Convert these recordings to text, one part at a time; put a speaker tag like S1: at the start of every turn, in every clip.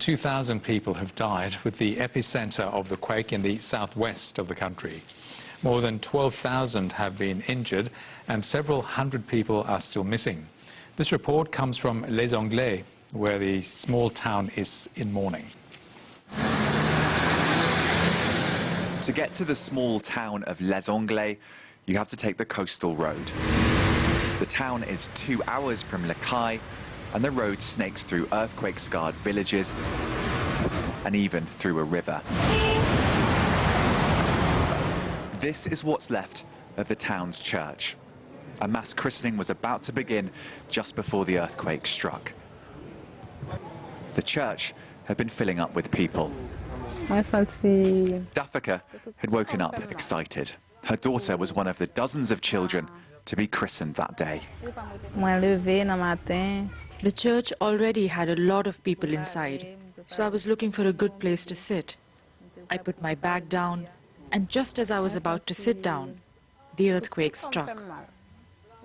S1: 2,000 people have died, with the epicenter of the quake in the southwest of the country. More than 12,000 have been injured and several hundred people are still missing. This report comes from Les Anglais, where the small town is in mourning.
S2: To get to the small town of Les Anglais, you have to take the coastal road. The town is 2 hours from Le Caille, and the road snakes through earthquake-scarred villages and even through a river. This is what's left of the town's church. A mass christening was about to begin just before the earthquake struck. The church had been filling up with people. Dafika had woken up excited. Her daughter was one of the dozens of children to be christened that day.
S3: The church already had a lot of people inside, so I was looking for a good place to sit. I put my bag down, and just as I was about to sit down, the earthquake struck.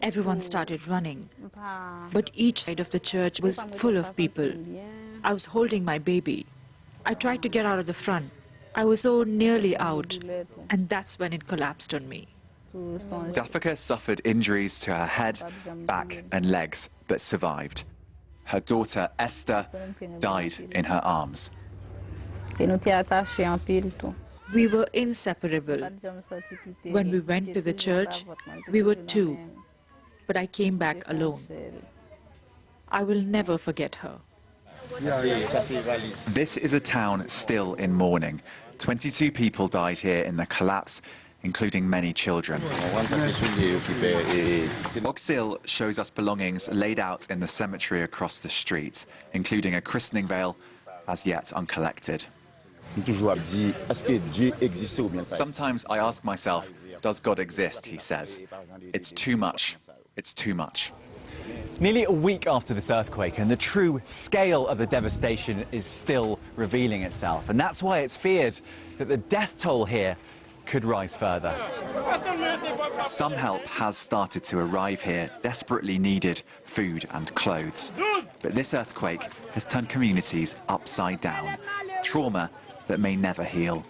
S3: Everyone started running, but each side of the church was full of people. I was holding my baby. I tried to get out of the front. I was so nearly out, and that's when it collapsed on me.
S2: Dafika suffered injuries to her head, back and legs, but survived. Her daughter, Esther, died in her arms.
S3: We were inseparable. When we went to the church, we were two, but I came back alone. I will never forget her.
S2: This is a town still in mourning. 22 people died here in the collapse, including many children. Auxil shows us belongings laid out in the cemetery across the street, including a christening veil, as yet uncollected. Sometimes I ask myself, does God exist, he says. It's too much. It's too much.
S4: Nearly a week after this earthquake, and the true scale of the devastation is still revealing itself. And that's why it's feared that the death toll here could rise further.
S2: Some help has started to arrive here, desperately needed food and clothes. But this earthquake has turned communities upside down. Trauma that may never heal.